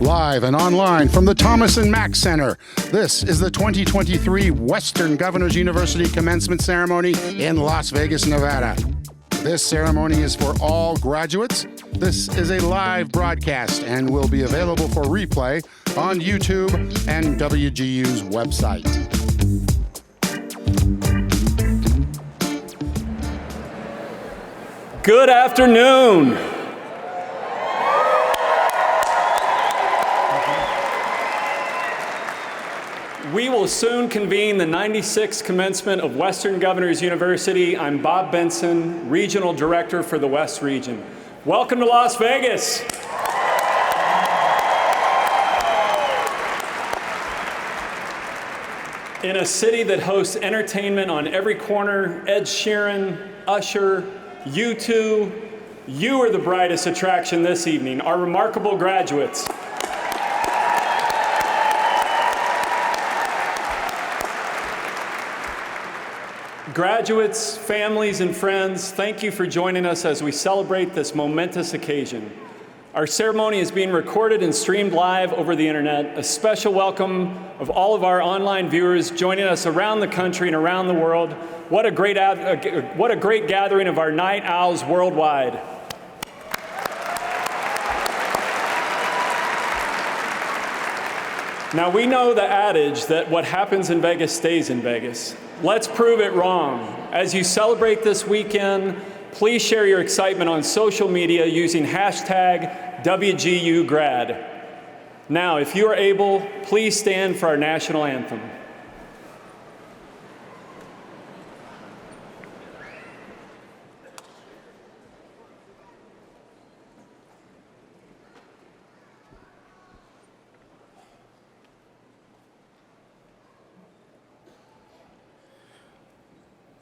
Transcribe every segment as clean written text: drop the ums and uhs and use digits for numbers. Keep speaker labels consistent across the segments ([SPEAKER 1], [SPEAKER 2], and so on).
[SPEAKER 1] Live and online from the Thomas and Mack Center, this is the 2023 Western Governors University Commencement Ceremony in Las Vegas, Nevada. This ceremony is for all graduates. This is a live broadcast and will be available for replay on YouTube and WGU's website.
[SPEAKER 2] Good afternoon. We will soon convene the 96th commencement of Western Governors University. I'm Bob Benson, Regional Director for the West Region. Welcome to Las Vegas. In a city that hosts entertainment on every corner, Ed Sheeran, Usher, U2, you are the brightest attraction this evening, our remarkable graduates. Graduates, families, and friends, thank you for joining us as we celebrate this momentous occasion. Our ceremony is being recorded and streamed live over the internet. A special welcome of all of our online viewers joining us around the country and around the world. What a great gathering of our night owls worldwide. Now, we know the adage that what happens in Vegas stays in Vegas. Let's prove it wrong. As you celebrate this weekend, please share your excitement on social media using hashtag WGUGrad. Now, if you are able, please stand for our national anthem.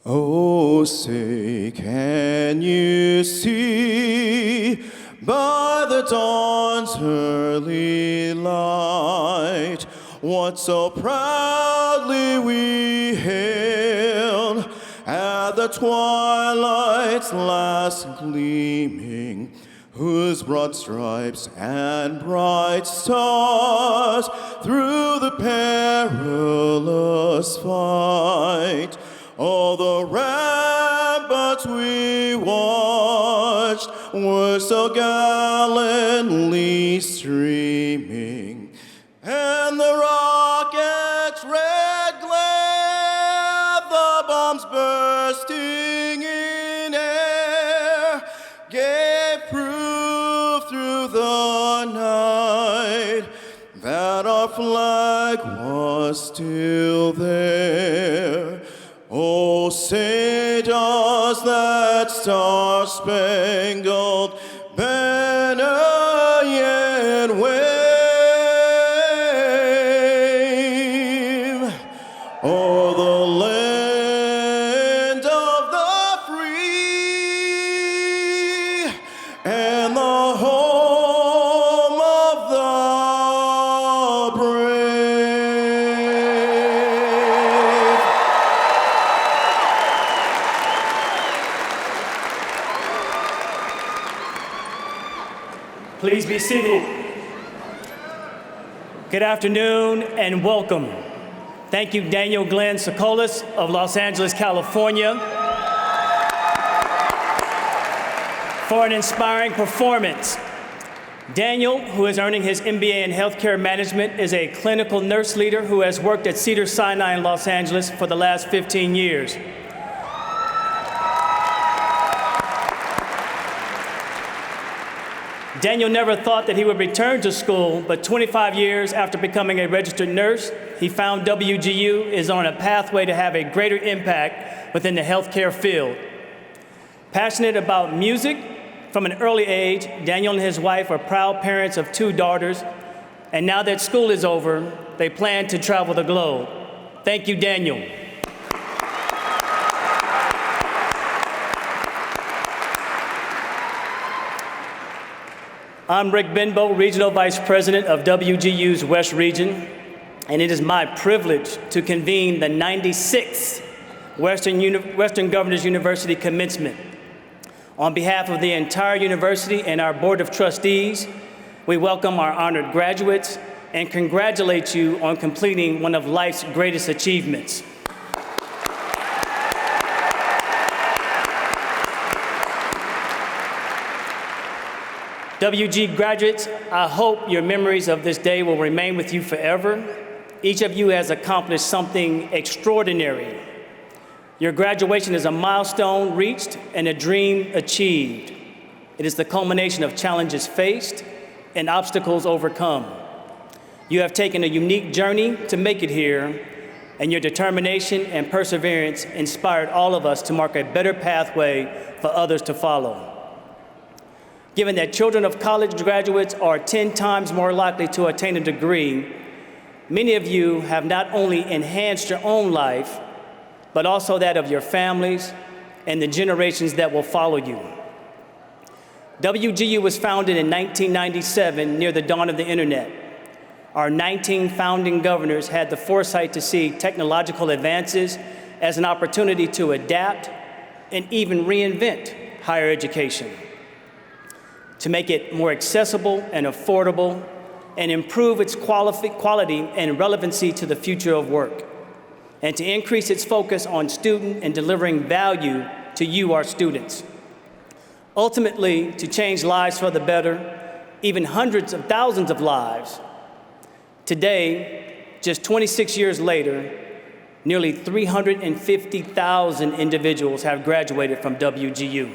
[SPEAKER 3] Oh, say, can you see by the dawn's early light what so proudly we hailed at the twilight's last gleaming, whose broad stripes and bright stars through the perilous fight all the ramparts we watched were so gallantly streaming, and the rocket's red glare, the bombs bursting in air, gave proof through the night that our flag was still there. Oh, say does that star-spangled banner yet wave o'er the land of the free and the home of the brave?
[SPEAKER 4] Please be seated. Good afternoon and welcome. Thank you, Daniel Glenn Sokolis of Los Angeles, California, for an inspiring performance. Daniel, who is earning his MBA in healthcare management, is a clinical nurse leader who has worked at Cedars-Sinai in Los Angeles for the last 15 years. Daniel never thought that he would return to school, but 25 years after becoming a registered nurse, he found WGU is on a pathway to have a greater impact within the healthcare field. Passionate about music from an early age, Daniel and his wife are proud parents of 2 daughters, and now that school is over, they plan to travel the globe. Thank you, Daniel. I'm Rick Benbow, Regional Vice President of WGU's West Region, and it is my privilege to convene the 96th Western Governors University Commencement. On behalf of the entire university and our Board of Trustees, we welcome our honored graduates and congratulate you on completing one of life's greatest achievements. WG graduates, I hope your memories of this day will remain with you forever. Each of you has accomplished something extraordinary. Your graduation is a milestone reached and a dream achieved. It is the culmination of challenges faced and obstacles overcome. You have taken a unique journey to make it here, and your determination and perseverance inspired all of us to mark a better pathway for others to follow. Given that children of college graduates are 10 times more likely to attain a degree, many of you have not only enhanced your own life, but also that of your families and the generations that will follow you. WGU was founded in 1997 near the dawn of the internet. Our 19 founding governors had the foresight to see technological advances as an opportunity to adapt and even reinvent higher education, to make it more accessible and affordable, and improve its quality and relevancy to the future of work, and to increase its focus on student and delivering value to you, our students. Ultimately, to change lives for the better, even hundreds of thousands of lives. Today, just 26 years later, nearly 350,000 individuals have graduated from WGU.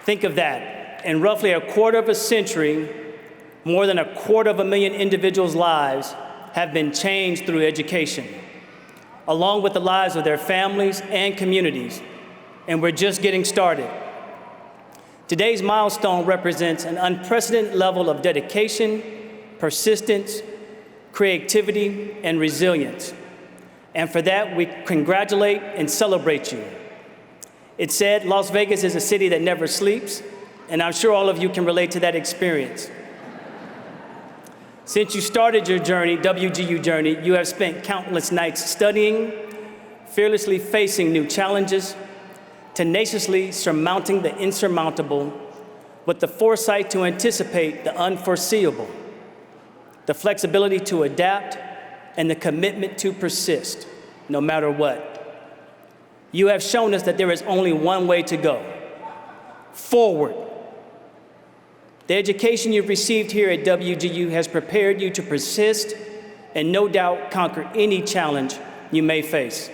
[SPEAKER 4] Think of that. In roughly a quarter of a century, more than 250,000 individuals' lives have been changed through education, along with the lives of their families and communities, and we're just getting started. Today's milestone represents an unprecedented level of dedication, persistence, creativity, and resilience. And for that, we congratulate and celebrate you. It's said Las Vegas is a city that never sleeps, and I'm sure all of you can relate to that experience. Since you started your journey, WGU journey, you have spent countless nights studying, fearlessly facing new challenges, tenaciously surmounting the insurmountable, with the foresight to anticipate the unforeseeable, the flexibility to adapt, and the commitment to persist, no matter what. You have shown us that there is only one way to go: forward. The education you've received here at WGU has prepared you to persist and no doubt conquer any challenge you may face.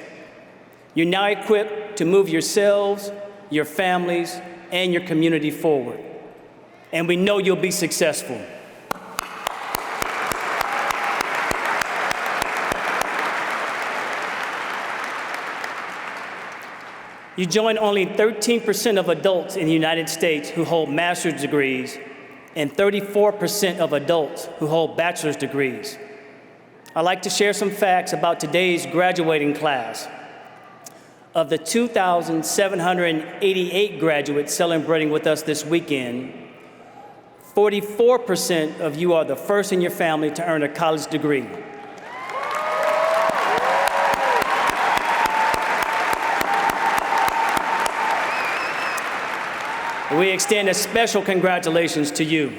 [SPEAKER 4] You're now equipped to move yourselves, your families, and your community forward. And we know you'll be successful. You join only 13% of adults in the United States who hold master's degrees and 34% of adults who hold bachelor's degrees. I'd like to share some facts about today's graduating class. Of the 2,788 graduates celebrating with us this weekend, 44% of you are the first in your family to earn a college degree. We extend a special congratulations to you.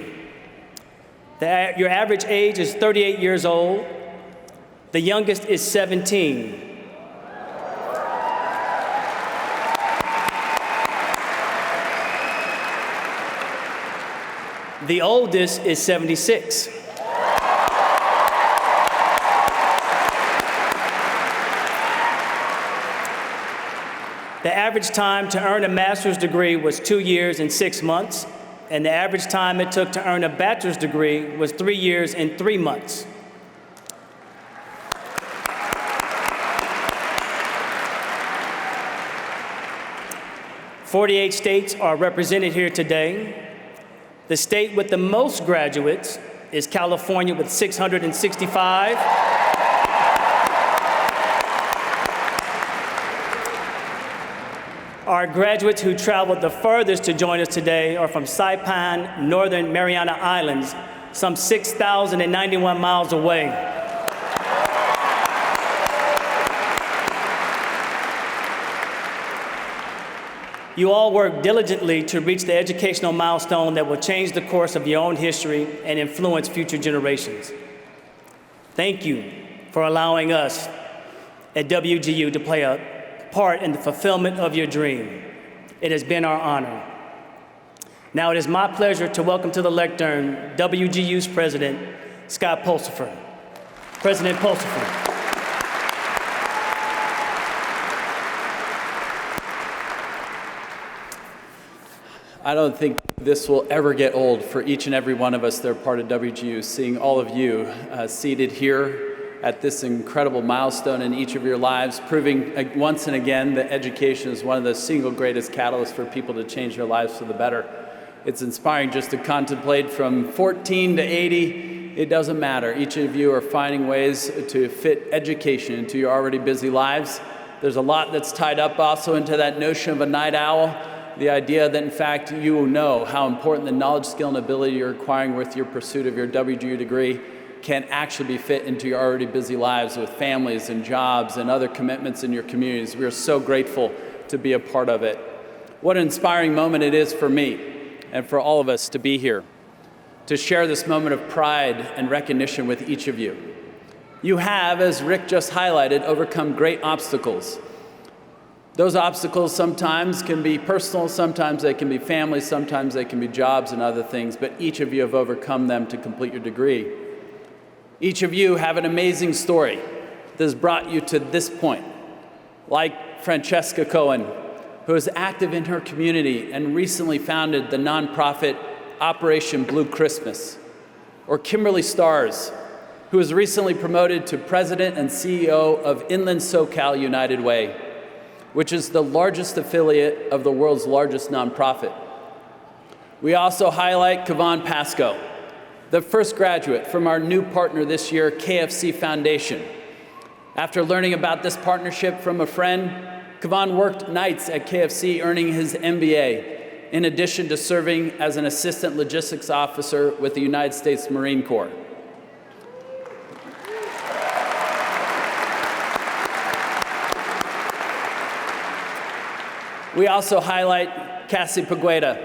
[SPEAKER 4] Your average age is 38 years old. The youngest is 17. The oldest is 76. The average time to earn a master's degree was 2 years and 6 months, and the average time it took to earn a bachelor's degree was 3 years and 3 months. "48 states are represented here today. The state with the most graduates is California with 665. Our graduates who traveled the furthest to join us today are from Saipan, Northern Mariana Islands, some 6,091 miles away. You all work diligently to reach the educational milestone that will change the course of your own history and influence future generations. Thank you for allowing us at WGU to play a part in the fulfillment of your dream. It has been our honor. Now it is my pleasure to welcome to the lectern WGU's President, Scott Pulsifer. President Pulsifer.
[SPEAKER 5] I don't think this will ever get old for each and every one of us that are part of WGU, seeing all of you seated here at this incredible milestone in each of your lives, proving once and again that education is one of the single greatest catalysts for people to change their lives for the better. It's inspiring just to contemplate from 14 to 80, it doesn't matter. Each of you are finding ways to fit education into your already busy lives. There's a lot that's tied up also into that notion of a night owl. The idea that, in fact, you know how important the knowledge, skill, and ability you're acquiring with your pursuit of your WGU degree can actually be fit into your already busy lives with families and jobs and other commitments in your communities. We are so grateful to be a part of it. What an inspiring moment it is for me and for all of us to be here, to share this moment of pride and recognition with each of you. You have, as Rick just highlighted, overcome great obstacles. Those obstacles sometimes can be personal, sometimes they can be family, sometimes they can be jobs and other things, but each of you have overcome them to complete your degree. Each of you have an amazing story that has brought you to this point, like Francesca Cohen, who is active in her community and recently founded the nonprofit Operation Blue Christmas, or Kimberly Stars, who was recently promoted to President and CEO of Inland SoCal United Way, which is the largest affiliate of the world's largest nonprofit. We also highlight Kavan Pasco, the first graduate from our new partner this year, KFC Foundation. After learning about this partnership from a friend, Kavan worked nights at KFC earning his MBA, in addition to serving as an assistant logistics officer with the United States Marine Corps. We also highlight Cassie Pegueda,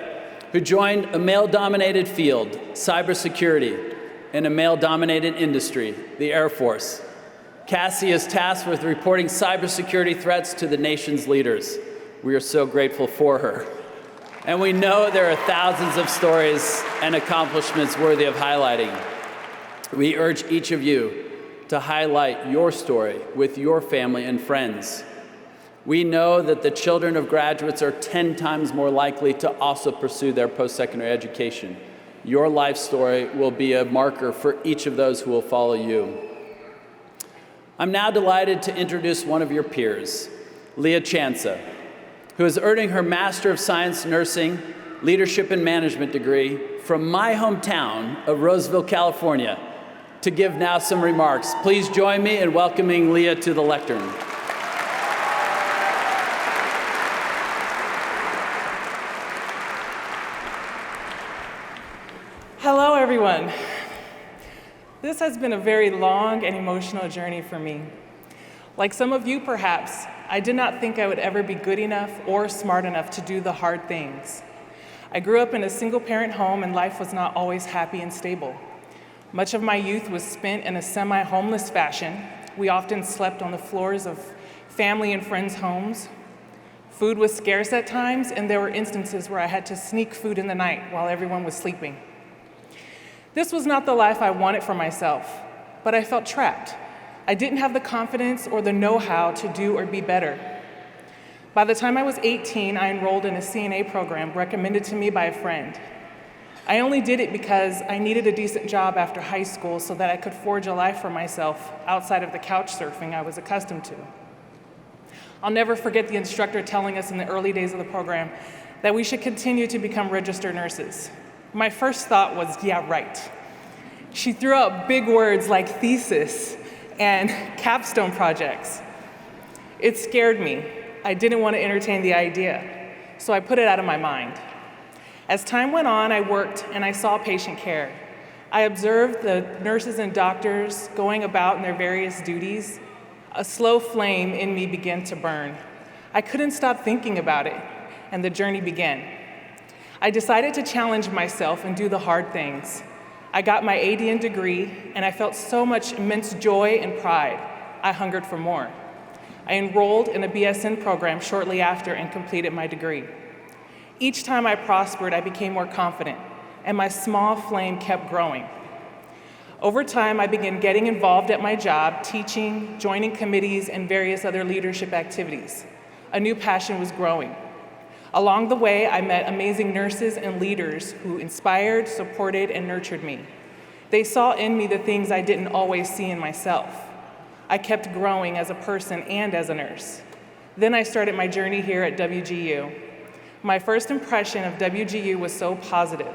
[SPEAKER 5] who joined a male-dominated field, cybersecurity, in a male-dominated industry, the Air Force. Cassie is tasked with reporting cybersecurity threats to the nation's leaders. We are so grateful for her. And we know there are thousands of stories and accomplishments worthy of highlighting. We urge each of you to highlight your story with your family and friends. We know that the children of graduates are 10 times more likely to also pursue their post-secondary education. Your life story will be a marker for each of those who will follow you. I'm now delighted to introduce one of your peers, Leah Chansa, who is earning her Master of Science Nursing, Leadership and Management degree from my hometown of Roseville, California, to give now some remarks. Please join me in welcoming Leah to the lectern.
[SPEAKER 6] Hello, everyone. This has been a very long and emotional journey for me. Like some of you, perhaps, I did not think I would ever be good enough or smart enough to do the hard things. I grew up in a single-parent home, and life was not always happy and stable. Much of my youth was spent in a semi-homeless fashion. We often slept on the floors of family and friends' homes. Food was scarce at times, and there were instances where I had to sneak food in the night while everyone was sleeping. This was not the life I wanted for myself, but I felt trapped. I didn't have the confidence or the know-how to do or be better. By the time I was 18, I enrolled in a CNA program recommended to me by a friend. I only did it because I needed a decent job after high school so that I could forge a life for myself outside of the couch surfing I was accustomed to. I'll never forget the instructor telling us in the early days of the program that we should continue to become registered nurses. My first thought was, yeah, right. She threw out big words like thesis and capstone projects. It scared me. I didn't want to entertain the idea, so I put it out of my mind. As time went on, I worked and I saw patient care. I observed the nurses and doctors going about in their various duties. A slow flame in me began to burn. I couldn't stop thinking about it. and the journey began. I decided to challenge myself and do the hard things. I got my ADN degree, and I felt so much immense joy and pride. I hungered for more. I enrolled in a BSN program shortly after and completed my degree. Each time I prospered, I became more confident, and my small flame kept growing. Over time, I began getting involved at my job, teaching, joining committees, and various other leadership activities. A new passion was growing. Along the way, I met amazing nurses and leaders who inspired, supported, and nurtured me. They saw in me the things I didn't always see in myself. I kept growing as a person and as a nurse. Then I started my journey here at WGU. My first impression of WGU was so positive.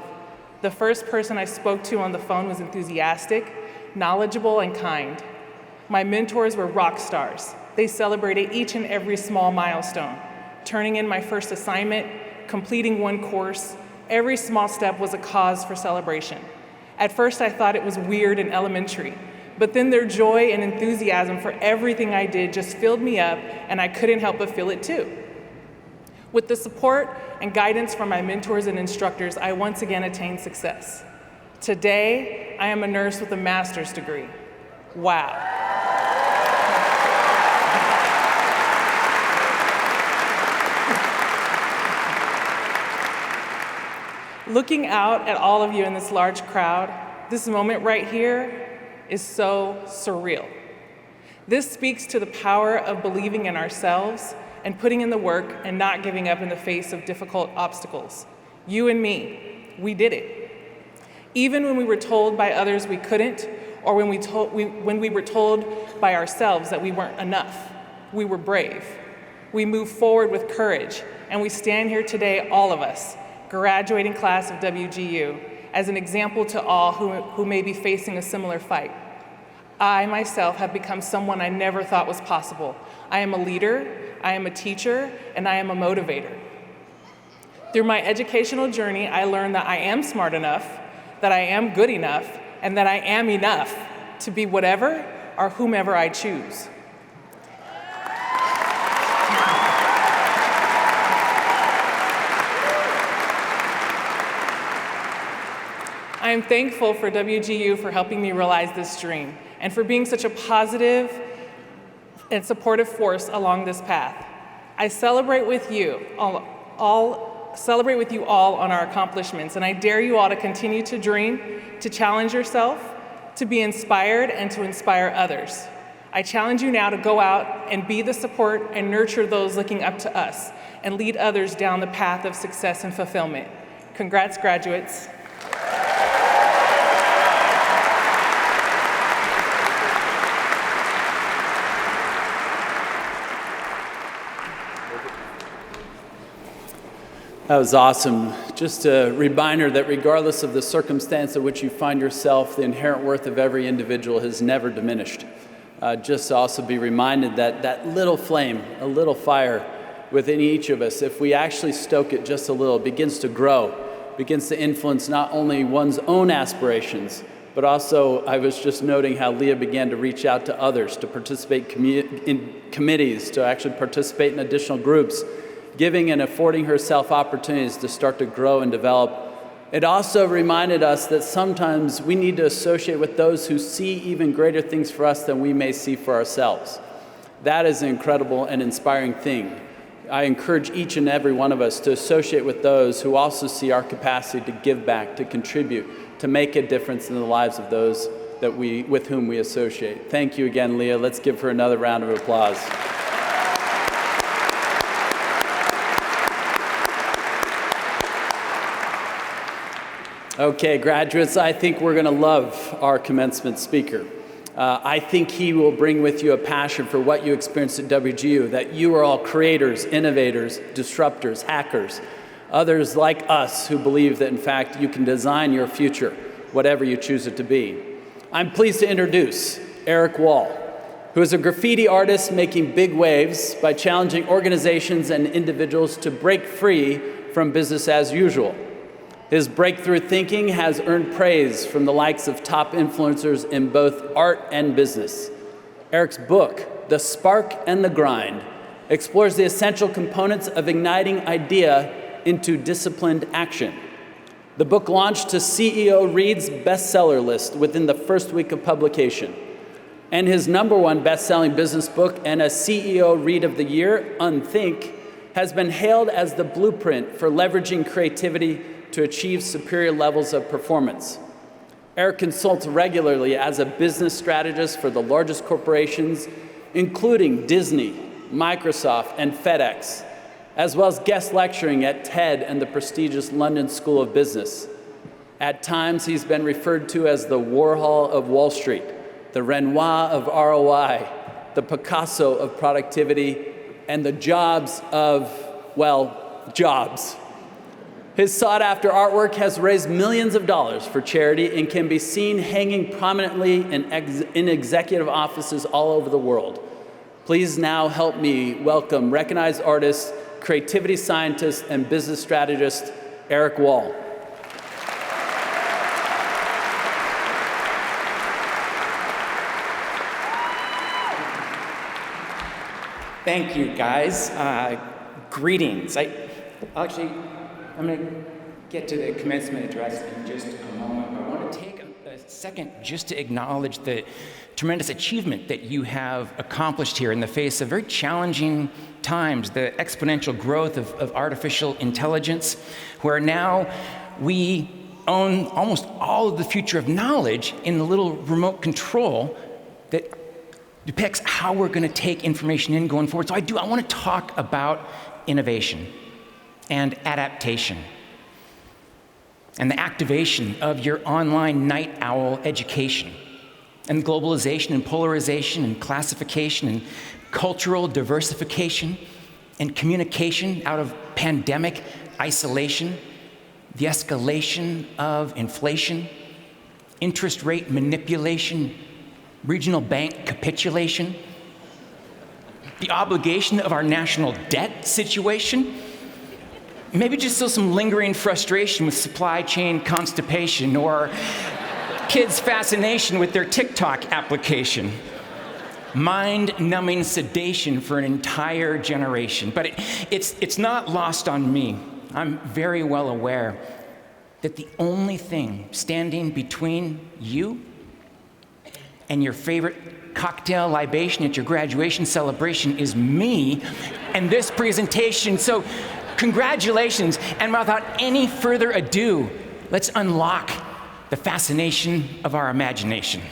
[SPEAKER 6] The first person I spoke to on the phone was enthusiastic, knowledgeable, and kind. My mentors were rock stars. They celebrated each and every small milestone. Turning in my first assignment, completing one course, every small step was a cause for celebration. At first, I thought it was weird and elementary, but then their joy and enthusiasm for everything I did just filled me up, and I couldn't help but feel it too. With the support and guidance from my mentors and instructors, I once again attained success. Today, I am a nurse with a master's degree. Wow. Looking out at all of you in this large crowd, this moment right here is so surreal. This speaks to the power of believing in ourselves and putting in the work and not giving up in the face of difficult obstacles. You and me, we did it. Even when we were told by others we couldn't, or when we were told by ourselves that we weren't enough, we were brave. We moved forward with courage, and we stand here today, all of us, graduating class of WGU, as an example to all who may be facing a similar fight. I myself have become someone I never thought was possible. I am a leader, I am a teacher, and I am a motivator. Through my educational journey, I learned that I am smart enough, that I am good enough, and that I am enough to be whatever or whomever I choose. I am thankful for WGU for helping me realize this dream and for being such a positive and supportive force along this path. I celebrate with you all on our accomplishments, and I dare you all to continue to dream, to challenge yourself, to be inspired, and to inspire others. I challenge you now to go out and be the support and nurture those looking up to us and lead others down the path of success and fulfillment. Congrats, graduates.
[SPEAKER 5] That was awesome. Just a reminder that regardless of the circumstance in which you find yourself, the inherent worth of every individual has never diminished. Just to also be reminded that that little flame, a little fire within each of us, if we actually stoke it just a little, begins to grow, begins to influence not only one's own aspirations, but also I was just noting how Leah began to reach out to others, to participate in committees, to actually participate in additional groups, giving and affording herself opportunities to start to grow and develop. It also reminded us that sometimes we need to associate with those who see even greater things for us than we may see for ourselves. That is an incredible and inspiring thing. I encourage each and every one of us to associate with those who also see our capacity to give back, to contribute, to make a difference in the lives of those with whom we associate. Thank you again, Leah. Let's give her another round of applause. Okay, graduates, I think we're going to love our commencement speaker. I think he will bring with you a passion for what you experienced at WGU, that you are all creators, innovators, disruptors, hackers, others like us who believe that, in fact, you can design your future, whatever you choose it to be. I'm pleased to introduce Eric Wall, who is a graffiti artist making big waves by challenging organizations and individuals to break free from business as usual. His breakthrough thinking has earned praise from the likes of top influencers in both art and business. Eric's book, The Spark and the Grind, explores the essential components of igniting idea into disciplined action. The book launched to CEO Read's bestseller list within the first week of publication. And his #1 best-selling business book and a CEO Read of the Year, Unthink, has been hailed as the blueprint for leveraging creativity to achieve superior levels of performance. Eric consults regularly as a business strategist for the largest corporations, including Disney, Microsoft, and FedEx, as well as guest lecturing at TED and the prestigious London School of Business. At times, he's been referred to as the Warhol of Wall Street, the Renoir of ROI, the Picasso of productivity, and the Jobs of, well, jobs. His sought-after artwork has raised millions of dollars for charity and can be seen hanging prominently in executive offices all over the world. Please now help me welcome recognized artist, creativity scientist, and business strategist, Eric Wall.
[SPEAKER 7] Thank you, guys. Greetings. I'm going to get to the commencement address in just a moment, but I want to take a second just to acknowledge the tremendous achievement that you have accomplished here in the face of very challenging times, the exponential growth of artificial intelligence, where now we own almost all of the future of knowledge in the little remote control that depicts how we're going to take information in going forward. So I want to talk about innovation and adaptation and the activation of your online night owl education and globalization and polarization and classification and cultural diversification and communication out of pandemic isolation, the escalation of inflation, interest rate manipulation, regional bank capitulation, the obligation of our national debt situation, maybe just still some lingering frustration with supply chain constipation or kids' fascination with their TikTok application. Mind-numbing sedation for an entire generation. But it's not lost on me. I'm very well aware that the only thing standing between you and your favorite cocktail libation at your graduation celebration is me and this presentation. So congratulations, and without any further ado, let's unlock the fascination of our imagination.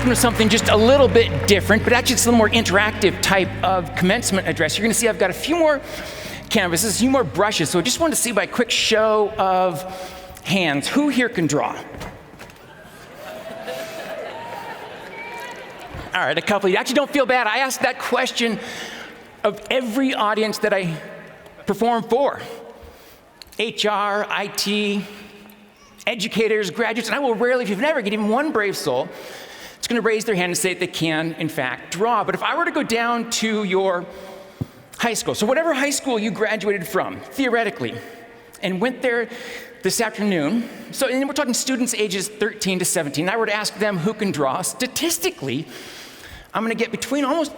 [SPEAKER 7] thinking of something just a little bit different, but actually it's a little more interactive type of commencement address. You're gonna see I've got a few more canvases, a few more brushes, so I just wanted to see by a quick show of hands, who here can draw? All right, a couple of you. Actually, don't feel bad. I asked that question of every audience that I perform for. HR, IT, educators, graduates, and I will rarely, if you've never get even one brave soul, it's gonna raise their hand and say that they can, in fact, draw. But if I were to go down to your high school, so whatever high school you graduated from, theoretically, and went there this afternoon, so and we're talking students ages 13 to 17, I were to ask them who can draw, statistically, I'm gonna get between almost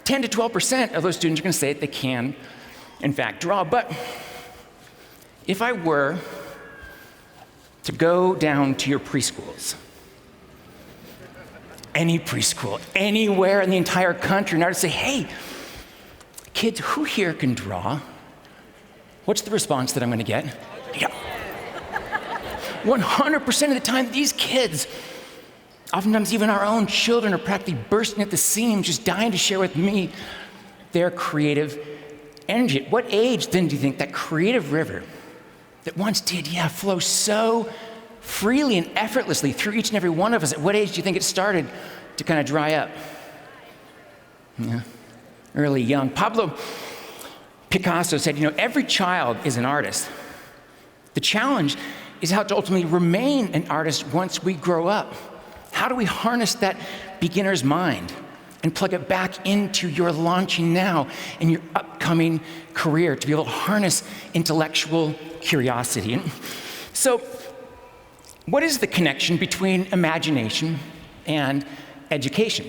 [SPEAKER 7] 10 to 12% of those students are gonna say that they can, in fact, draw. But if I were to go down to your preschools, any preschool, anywhere in the entire country, and I were to say, hey, kids, who here can draw? What's the response that I'm gonna get? Yeah. 100% of the time, these kids, oftentimes even our own children, are practically bursting at the seams, just dying to share with me their creative energy. At what age then do you think that creative river that once did, flow so freely and effortlessly through each and every one of us, at what age do you think it started to kind of dry up? Yeah, early young. Pablo Picasso said, every child is an artist. The challenge is how to ultimately remain an artist once we grow up. How do we harness that beginner's mind and plug it back into your launching now and your upcoming career to be able to harness intellectual curiosity? And so, what is the connection between imagination and education?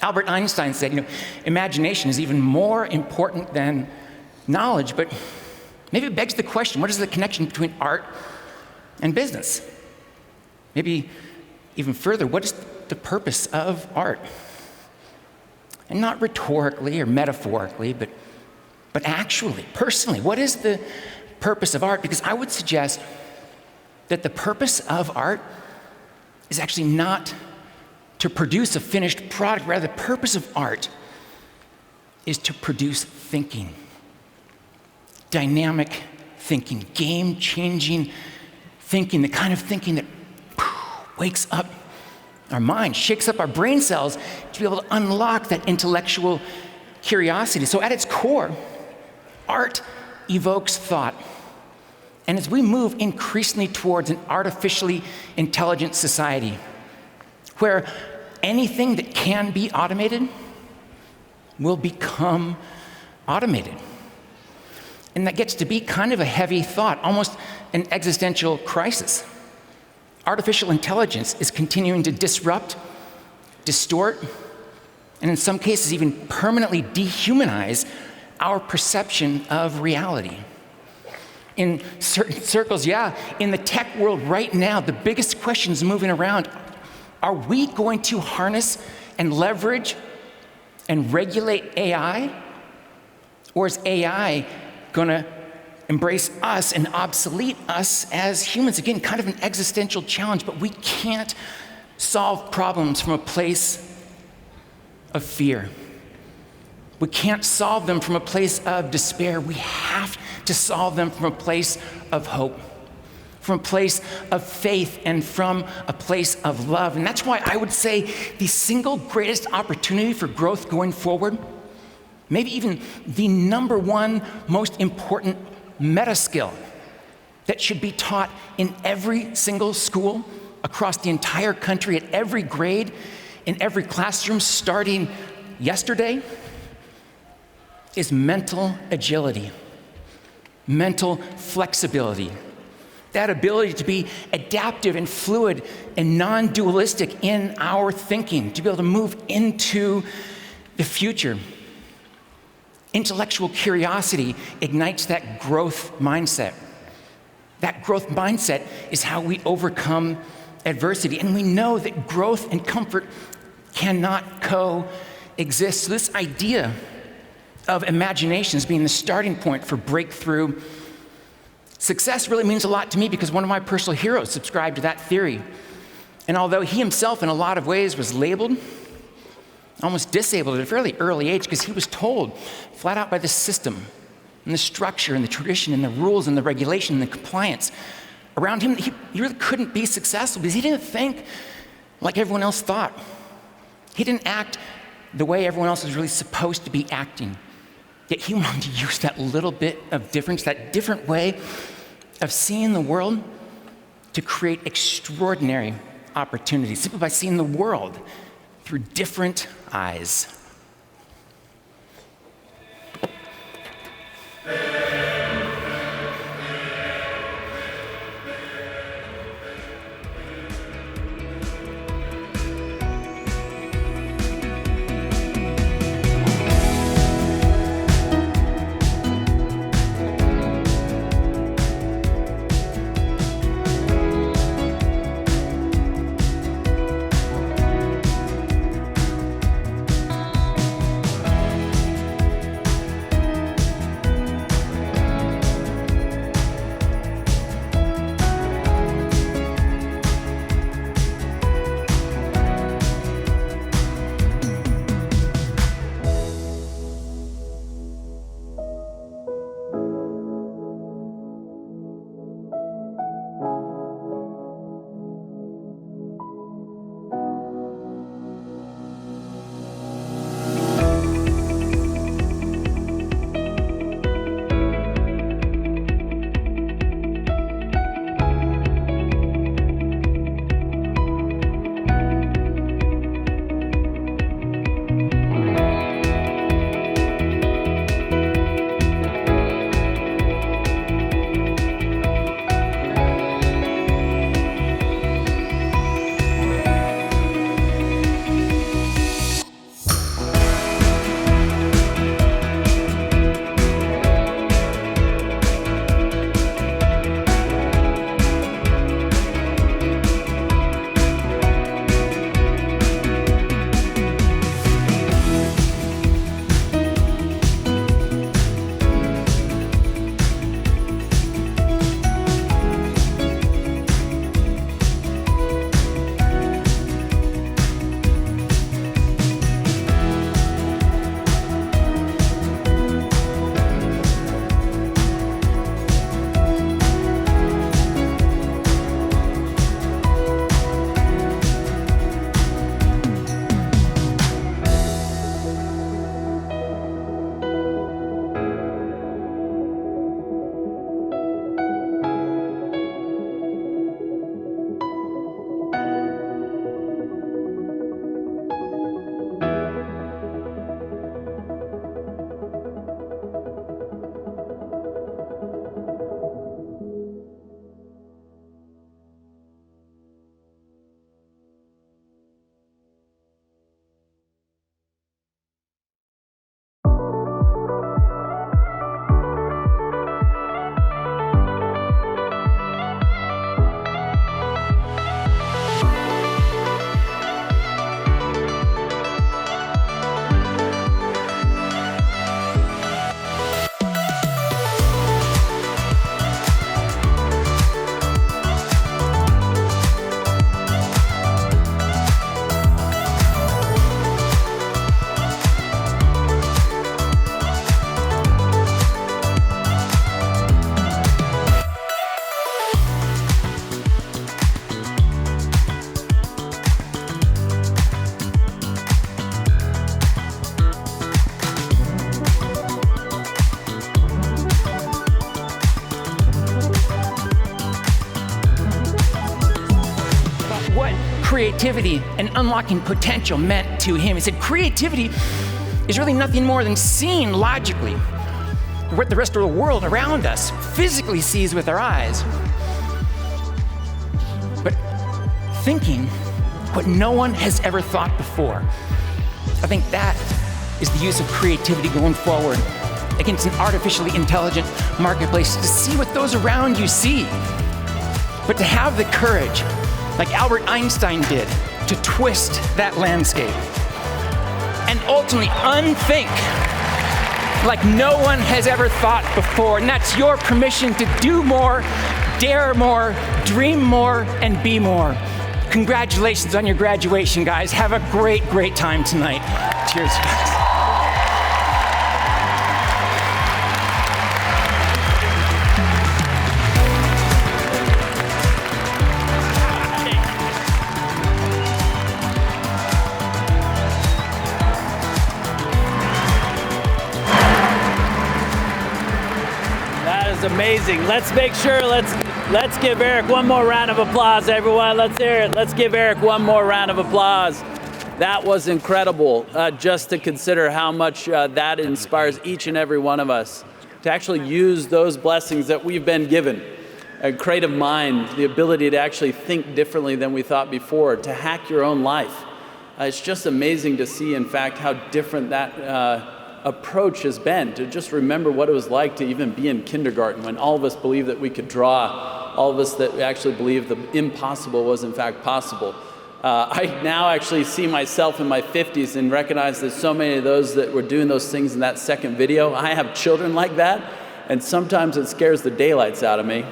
[SPEAKER 7] Albert Einstein said, imagination is even more important than knowledge, but maybe it begs the question, what is the connection between art and business? Maybe even further, what is the purpose of art? And not rhetorically or metaphorically, but actually, personally, what is the purpose of art? Because I would suggest that the purpose of art is actually not to produce a finished product. Rather, the purpose of art is to produce thinking. Dynamic thinking, game-changing thinking, the kind of thinking that wakes up our mind, shakes up our brain cells to be able to unlock that intellectual curiosity. So at its core, art evokes thought. And as we move increasingly towards an artificially intelligent society, where anything that can be automated will become automated. And that gets to be kind of a heavy thought, almost an existential crisis. Artificial intelligence is continuing to disrupt, distort, and in some cases even permanently dehumanize our perception of reality. In certain circles, in the tech world right now, the biggest questions moving around, are we going to harness and leverage and regulate AI? Or is AI gonna embrace us and obsolete us as humans? Again, kind of an existential challenge, but we can't solve problems from a place of fear. We can't solve them from a place of despair. We have to solve them from a place of hope, from a place of faith, and from a place of love. And that's why I would say the single greatest opportunity for growth going forward, maybe even the number one most important meta skill that should be taught in every single school across the entire country at every grade, in every classroom starting yesterday, is mental agility, mental flexibility. That ability to be adaptive and fluid and non-dualistic in our thinking, to be able to move into the future. Intellectual curiosity ignites that growth mindset. That growth mindset is how we overcome adversity. And we know that growth and comfort cannot coexist. So this idea of imagination as being the starting point for breakthrough success really means a lot to me, because one of my personal heroes subscribed to that theory.
[SPEAKER 8] And although he himself in a lot of ways was labeled, almost disabled at a fairly early age, because he was told flat out by the system and the structure and the tradition and the rules and the regulation and the compliance around him, he really couldn't be successful because he didn't think like everyone else thought. He didn't act the way everyone else was really supposed to be acting. Yet he wanted to use that little bit of difference, that different way of seeing the world, to create extraordinary opportunities, simply by seeing the world through different eyes. Creativity and unlocking potential meant to him. He said creativity is really nothing more than seeing logically what the rest of the world around us physically sees with our eyes, but thinking what no one has ever thought before. I think that is the use of creativity going forward against an artificially intelligent marketplace, to see what those around you see, but to have the courage, like Albert Einstein did, to twist that landscape and ultimately unthink like no one has ever thought before. And that's your permission to do more, dare more, dream more, and be more. Congratulations on your graduation, guys. Have a great, great time tonight. Cheers, guys.
[SPEAKER 5] That is amazing. Let's make sure, let's give Eric one more round of applause, everyone. Let's hear it. Let's give Eric one more round of applause. That was incredible, just to consider how much that inspires each and every one of us to actually use those blessings that we've been given. A creative mind, the ability to actually think differently than we thought before, to hack your own life. It's just amazing to see, in fact, how different that approach has been, to just remember what it was like to even be in kindergarten when all of us believed that we could draw, all of us that actually believed the impossible was in fact possible. I now actually see myself in my 50s and recognize that so many of those that were doing those things in that second video, I have children like that, and sometimes it scares the daylights out of me.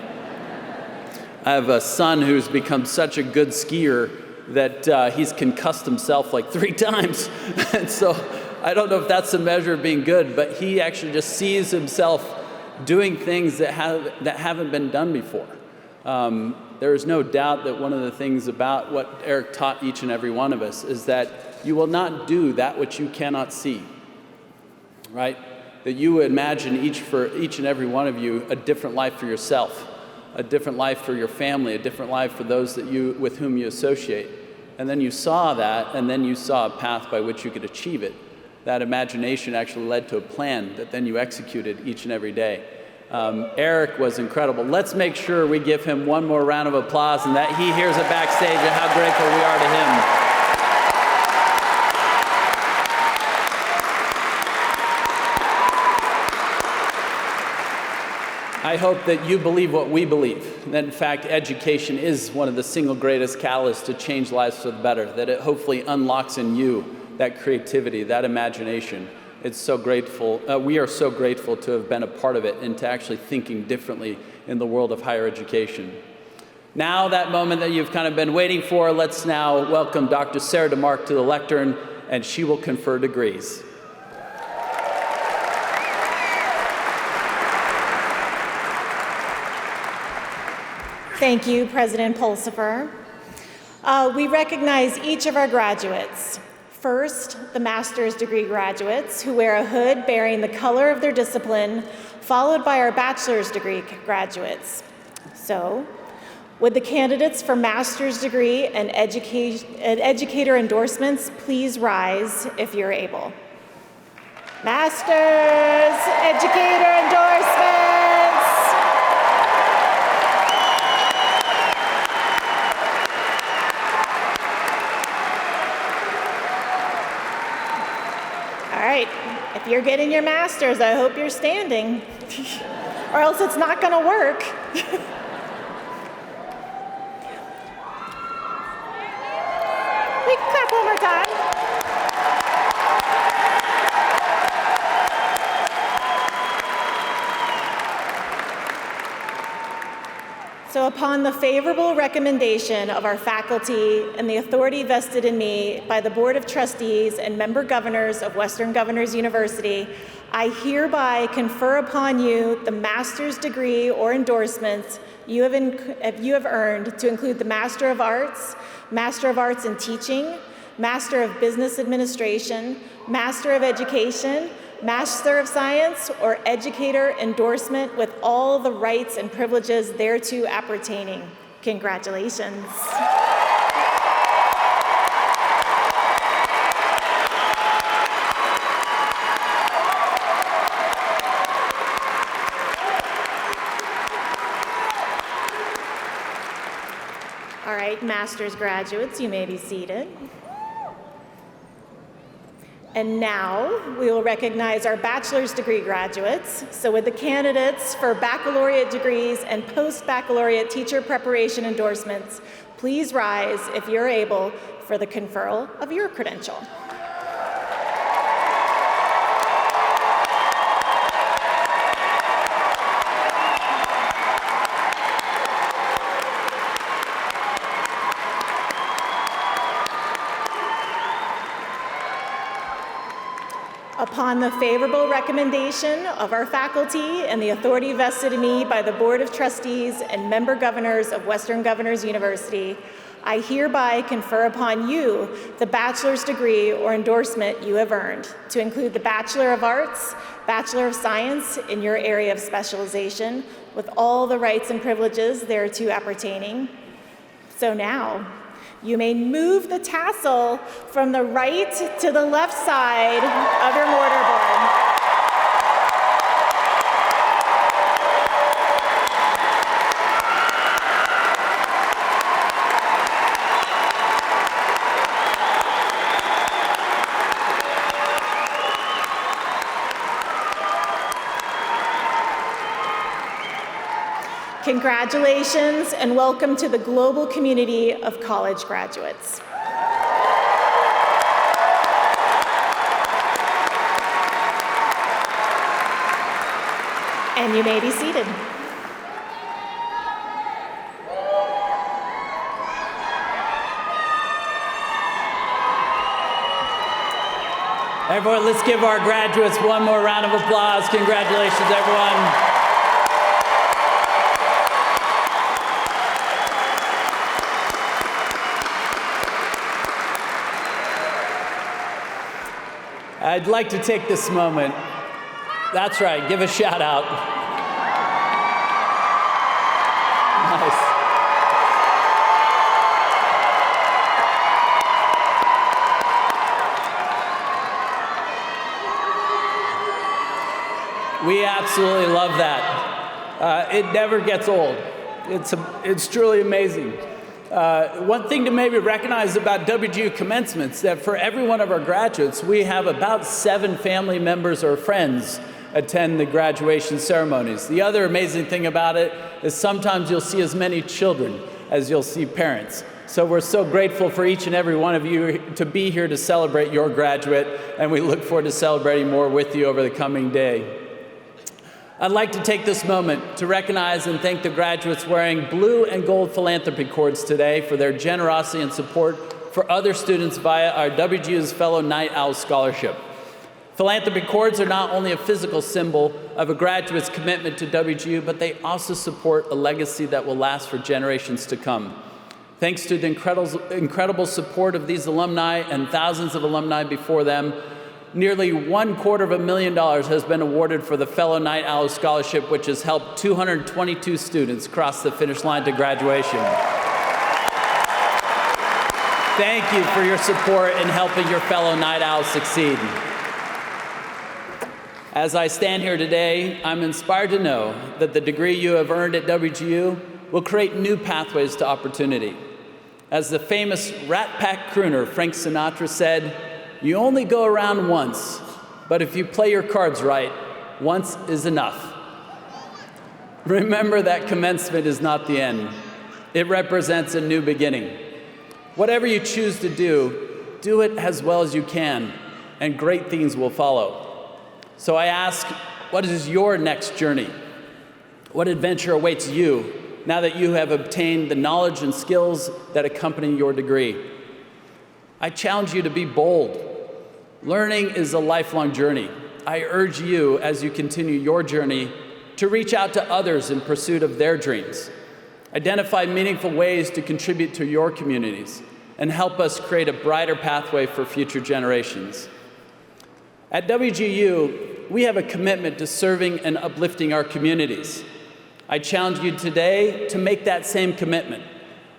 [SPEAKER 5] I have a son who's become such a good skier that he's concussed himself like 3 times. And so I don't know if that's a measure of being good, but he actually just sees himself doing things that haven't been done before. There is no doubt that one of the things about what Eric taught each and every one of us is that you will not do that which you cannot see, right? That you imagine for each and every one of you a different life for yourself, a different life for your family, a different life for those that with whom you associate. And then you saw that, and then you saw a path by which you could achieve it. That imagination actually led to a plan that then you executed each and every day. Eric was incredible. Let's make sure we give him one more round of applause and that he hears it backstage and how grateful we are to him. I hope that you believe what we believe, that in fact education is one of the single greatest catalysts to change lives for the better, that it hopefully unlocks in you that creativity, that imagination. It's so grateful. We are so grateful to have been a part of it and to actually thinking differently in the world of higher education. Now, that moment that you've kind of been waiting for, let's now welcome Dr. Sarah DeMark to the lectern, and she will confer degrees.
[SPEAKER 9] Thank you, President Pulsifer. We recognize each of our graduates. First, the master's degree graduates who wear a hood bearing the color of their discipline, followed by our bachelor's degree graduates. So, would the candidates for master's degree and educator endorsements please rise if you're able? Master's educator endorsements. If you're getting your master's, I hope you're standing, or else it's not going to work. We can clap one more time. So upon the favorable recommendation of our faculty and the authority vested in me by the Board of Trustees and member governors of Western Governors University, I hereby confer upon you the master's degree or endorsements you have earned to include the Master of Arts in Teaching, Master of Business Administration, Master of Education, Master of Science, or educator endorsement with all the rights and privileges thereto appertaining. Congratulations. All right, master's graduates, you may be seated. And now we will recognize our bachelor's degree graduates. So would the candidates for baccalaureate degrees and post-baccalaureate teacher preparation endorsements please rise if you're able for the conferral of your credential. upon the favorable recommendation of our faculty and the authority vested in me by the Board of Trustees and member governors of Western Governors University, I hereby confer upon you the bachelor's degree or endorsement you have earned, to include the Bachelor of Arts, Bachelor of Science in your area of specialization, with all the rights and privileges thereto appertaining. So now, you may move the tassel from the right to the left side of your mortarboard. Congratulations and welcome to the global community of college graduates. And you may be seated.
[SPEAKER 5] Everyone, let's give our graduates one more round of applause. Congratulations, everyone. I'd like to take this moment. That's right, give a shout out. Nice. We absolutely love that. It never gets old. It's truly amazing. One thing to maybe recognize about WGU commencements, that for every one of our graduates, we have about 7 family members or friends attend the graduation ceremonies. The other amazing thing about it is sometimes you'll see as many children as you'll see parents. So we're so grateful for each and every one of you to be here to celebrate your graduate, and we look forward to celebrating more with you over the coming day. I'd like to take this moment to recognize and thank the graduates wearing blue and gold philanthropy cords today for their generosity and support for other students via our WGU's Fellow Night Owl Scholarship. Philanthropy cords are not only a physical symbol of a graduate's commitment to WGU, but they also support a legacy that will last for generations to come. Thanks to the incredible support of these alumni and thousands of alumni before them, nearly $250,000 has been awarded for the Fellow Night Owl Scholarship, which has helped 222 students cross the finish line to graduation. Thank you for your support in helping your fellow Night Owls succeed. As I stand here today, I'm inspired to know that the degree you have earned at WGU will create new pathways to opportunity. As the famous Rat Pack crooner Frank Sinatra said, "You only go around once, but if you play your cards right, once is enough." Remember that commencement is not the end. It represents a new beginning. Whatever you choose to do it as well as you can, and great things will follow. So I ask, what is your next journey? What adventure awaits you now that you have obtained the knowledge and skills that accompany your degree? I challenge you to be bold. Learning is a lifelong journey. I urge you, as you continue your journey, to reach out to others in pursuit of their dreams. Identify meaningful ways to contribute to your communities and help us create a brighter pathway for future generations. At WGU, we have a commitment to serving and uplifting our communities. I challenge you today to make that same commitment.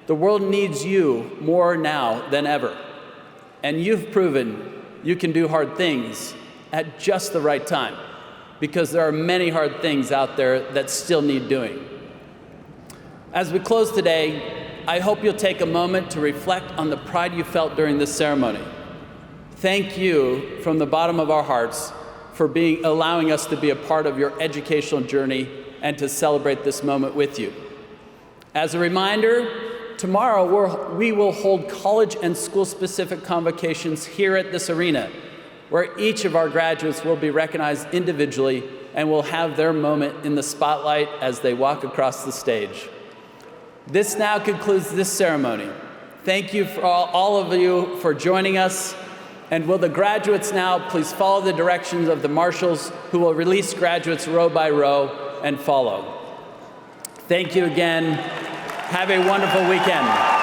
[SPEAKER 5] The world needs you more now than ever. And you've proven you can do hard things at just the right time, because there are many hard things out there that still need doing. As we close today, I hope you'll take a moment to reflect on the pride you felt during this ceremony. Thank you from the bottom of our hearts for allowing us to be a part of your educational journey and to celebrate this moment with you. As a reminder, tomorrow we will hold college and school-specific convocations here at this arena, where each of our graduates will be recognized individually and will have their moment in the spotlight as they walk across the stage. This now concludes this ceremony. Thank you for all of you for joining us. And will the graduates now please follow the directions of the marshals, who will release graduates row by row and follow. Thank you again. Have a wonderful weekend.